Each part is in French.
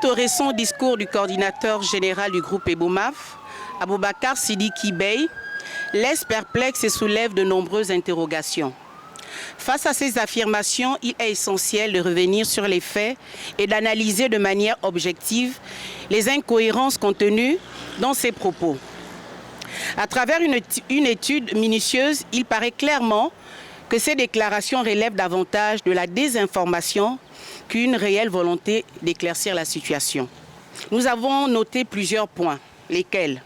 Suite au récent discours du coordinateur général du groupe Ebomaf, Aboubacar Sidiki Bey, laisse perplexe et soulève de nombreuses interrogations. Face à ces affirmations, il est essentiel de revenir sur les faits et d'analyser de manière objective les incohérences contenues dans ces propos. À travers une étude minutieuse, il paraît clairement que ces déclarations relèvent davantage de la désinformation qu'une réelle volonté d'éclaircir la situation. Nous avons noté plusieurs points, lesquels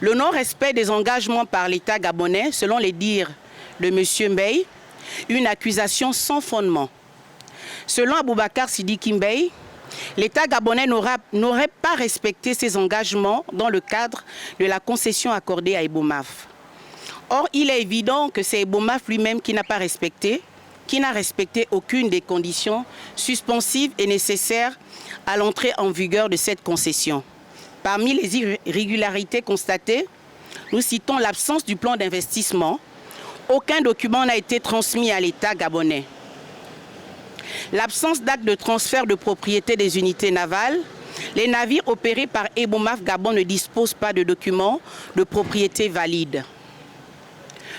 le non-respect des engagements par l'État gabonais, selon les dires de M. Bey, une accusation sans fondement. Selon Aboubacar Sidiki Bey, l'État gabonais n'aurait pas respecté ses engagements dans le cadre de la concession accordée à Ebomaf. Or, il est évident que c'est Ebomaf lui-même qui n'a respecté aucune des conditions suspensives et nécessaires à l'entrée en vigueur de cette concession. Parmi les irrégularités constatées, nous citons l'absence du plan d'investissement. Aucun document n'a été transmis à l'État gabonais. L'absence d'acte de transfert de propriété des unités navales. Les navires opérés par Ebomaf Gabon ne disposent pas de documents de propriété valides.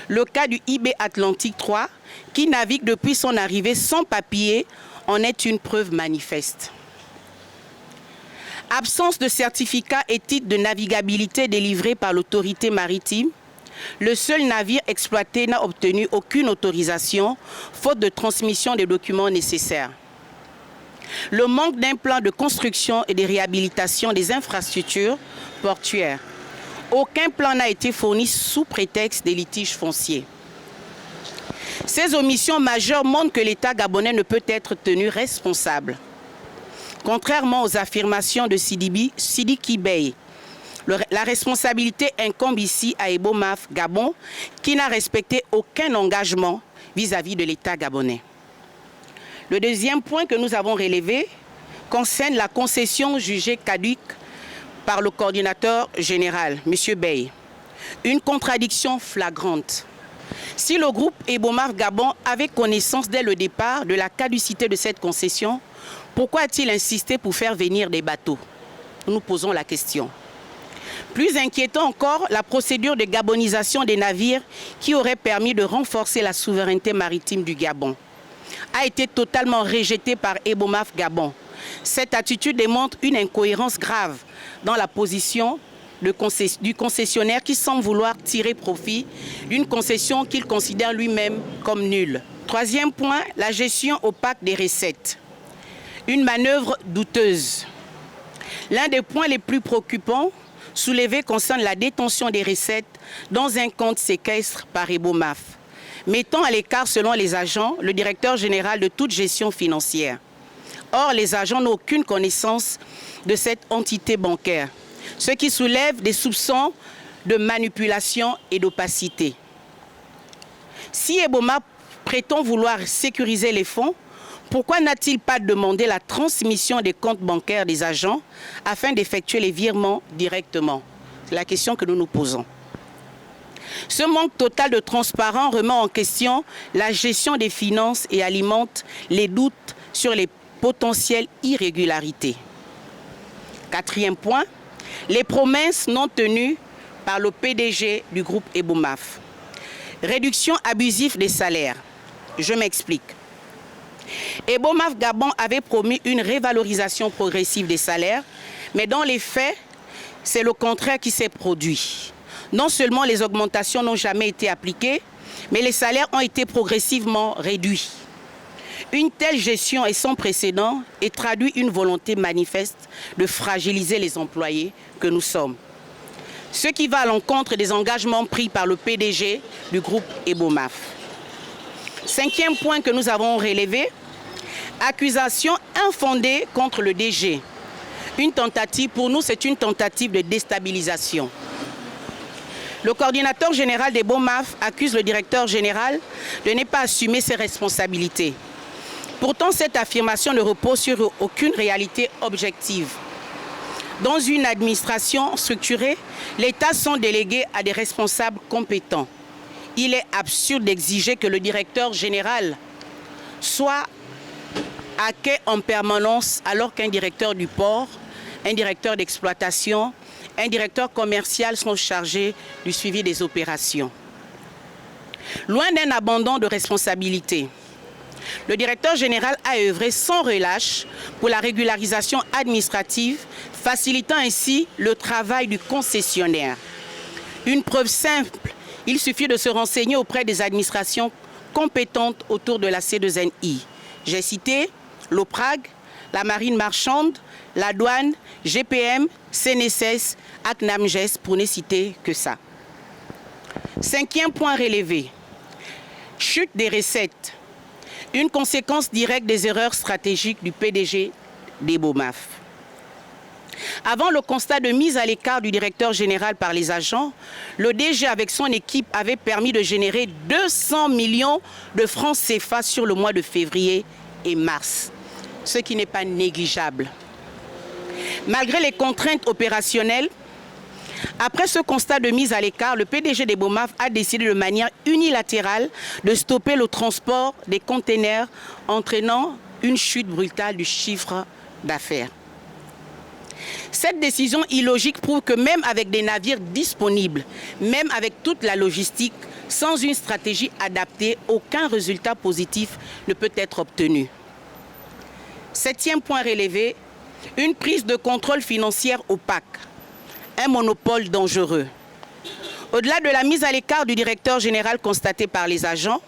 Le cas du IB Atlantique 3, qui navigue depuis son arrivée sans papier, en est une preuve manifeste. Absence de certificat et titre de navigabilité délivré par l'autorité maritime. Le seul navire exploité n'a obtenu aucune autorisation, faute de transmission des documents nécessaires. Le manque d'un plan de construction et de réhabilitation des infrastructures portuaires. Aucun plan n'a été fourni sous prétexte des litiges fonciers. Ces omissions majeures montrent que l'État gabonais ne peut être tenu responsable. Contrairement aux affirmations de Sidiki Bey, la responsabilité incombe ici à Ebomaf Gabon, qui n'a respecté aucun engagement vis-à-vis de l'État gabonais. Le deuxième point que nous avons relevé concerne la concession jugée caduque par le coordinateur général, M. Bey. Une contradiction flagrante. Si le groupe Ebomaf Gabon avait connaissance dès le départ de la caducité de cette concession, pourquoi a-t-il insisté pour faire venir des bateaux? Nous nous posons la question. Plus inquiétant encore, la procédure de gabonisation des navires qui aurait permis de renforcer la souveraineté maritime du Gabon a été totalement rejetée par Ebomaf Gabon. Cette attitude démontre une incohérence grave dans la position du concessionnaire qui semble vouloir tirer profit d'une concession qu'il considère lui-même comme nulle. Troisième point, la gestion opaque des recettes. Une manœuvre douteuse. L'un des points les plus préoccupants soulevés concerne la détention des recettes dans un compte séquestre par Ebomaf, mettant à l'écart, selon les agents, le directeur général de toute gestion financière. Or, les agents n'ont aucune connaissance de cette entité bancaire, ce qui soulève des soupçons de manipulation et d'opacité. Si Ebomaf prétend vouloir sécuriser les fonds, pourquoi n'a-t-il pas demandé la transmission des comptes bancaires des agents afin d'effectuer les virements directement? C'est la question que nous nous posons. Ce manque total de transparence remet en question la gestion des finances et alimente les doutes sur les potentielles irrégularités. Quatrième point, les promesses non tenues par le PDG du groupe Ebomaf. Réduction abusive des salaires. Je m'explique. Ebomaf Gabon avait promis une révalorisation progressive des salaires, mais dans les faits, c'est le contraire qui s'est produit. Non seulement les augmentations n'ont jamais été appliquées, mais les salaires ont été progressivement réduits. Une telle gestion est sans précédent et traduit une volonté manifeste de fragiliser les employés que nous sommes. Ce qui va à l'encontre des engagements pris par le PDG du groupe Ebomaf. Cinquième point que nous avons relevé, accusation infondée contre le DG. Une tentative, pour nous, c'est une tentative de déstabilisation. Le coordinateur général d'Ebomaf accuse le directeur général de ne pas assumer ses responsabilités. Pourtant, cette affirmation ne repose sur aucune réalité objective. Dans une administration structurée, l'État sont délégués à des responsables compétents. Il est absurde d'exiger que le directeur général soit à quai en permanence alors qu'un directeur du port, un directeur d'exploitation, un directeur commercial sont chargés du suivi des opérations. Loin d'un abandon de responsabilité, le directeur général a œuvré sans relâche pour la régularisation administrative, facilitant ainsi le travail du concessionnaire. Une preuve simple, il suffit de se renseigner auprès des administrations compétentes autour de la C2NI. J'ai cité l'OPRAG, la marine marchande, la douane, GPM, CNSS, ACNAMGES, pour ne citer que ça. 5e point relevé, chute des recettes, une conséquence directe des erreurs stratégiques du PDG d'Ebomaf. Avant le constat de mise à l'écart du directeur général par les agents, le DG avec son équipe avait permis de générer 200 millions de francs CFA sur le mois de février et mars, ce qui n'est pas négligeable. Malgré les contraintes opérationnelles, après ce constat de mise à l'écart, le PDG d'Ebomaf a décidé de manière unilatérale de stopper le transport des containers, entraînant une chute brutale du chiffre d'affaires. Cette décision illogique prouve que même avec des navires disponibles, même avec toute la logistique, sans une stratégie adaptée, aucun résultat positif ne peut être obtenu. 7e point relevé, une prise de contrôle financière opaque, un monopole dangereux. Au-delà de la mise à l'écart du directeur général constatée par les agents,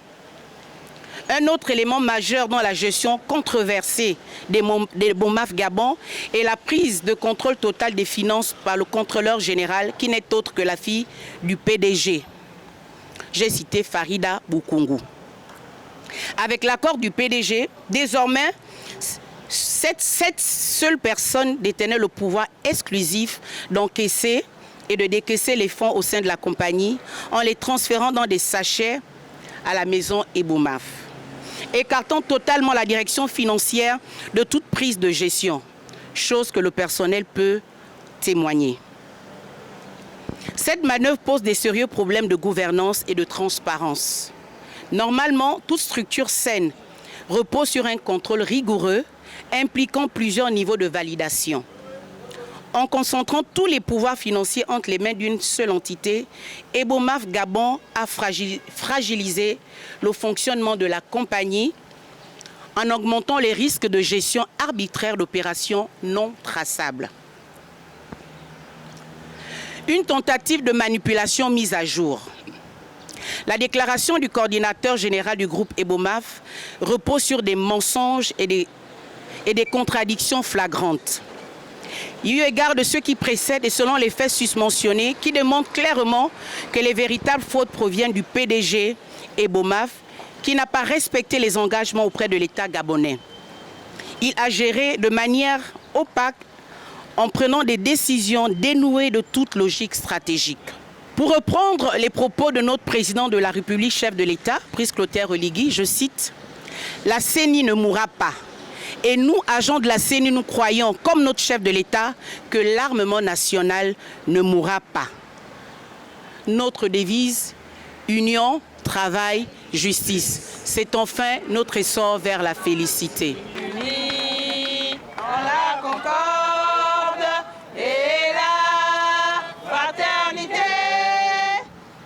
un autre élément majeur dans la gestion controversée d'Ebomaf Gabon est la prise de contrôle total des finances par le contrôleur général qui n'est autre que la fille du PDG. J'ai cité Farida Boukoungou. Avec l'accord du PDG, désormais, cette seule personne détenait le pouvoir exclusif d'encaisser et de décaisser les fonds au sein de la compagnie en les transférant dans des sachets à la maison Ebomaf, écartant totalement la direction financière de toute prise de gestion, chose que le personnel peut témoigner. Cette manœuvre pose des sérieux problèmes de gouvernance et de transparence. Normalement, toute structure saine repose sur un contrôle rigoureux impliquant plusieurs niveaux de validation. En concentrant tous les pouvoirs financiers entre les mains d'une seule entité, Ebomaf Gabon a fragilisé le fonctionnement de la compagnie en augmentant les risques de gestion arbitraire d'opérations non traçables. Une tentative de manipulation mise à jour. La déclaration du coordinateur général du groupe Ebomaf repose sur des mensonges et des contradictions flagrantes. Il y a eu égard de ceux qui précèdent et selon les faits susmentionnés qui démontrent clairement que les véritables fautes proviennent du PDG Ebomaf qui n'a pas respecté les engagements auprès de l'État gabonais. Il a géré de manière opaque en prenant des décisions dénouées de toute logique stratégique. Pour reprendre les propos de notre président de la République, chef de l'État, Brice Clotaire Oligui, je cite, « La CENI ne mourra pas. Et nous, agents de la CENI, nous croyons, comme notre chef de l'État, que l'armement national ne mourra pas. » Notre devise, union, travail, justice. C'est enfin notre essor vers la félicité. Unis en la concorde et la fraternité.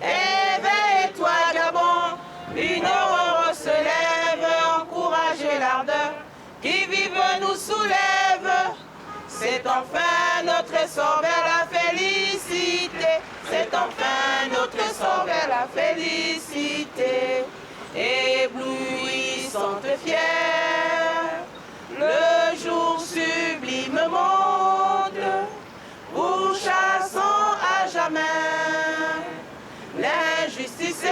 Éveille-toi, Gabon, une aurore se lève, encouragez l'ardeur qui vive nous soulève. C'est enfin notre essor vers la félicité. C'est enfin notre essor vers la félicité. Éblouissante fière, le jour sublime monte, pourchassant à jamais l'injustice.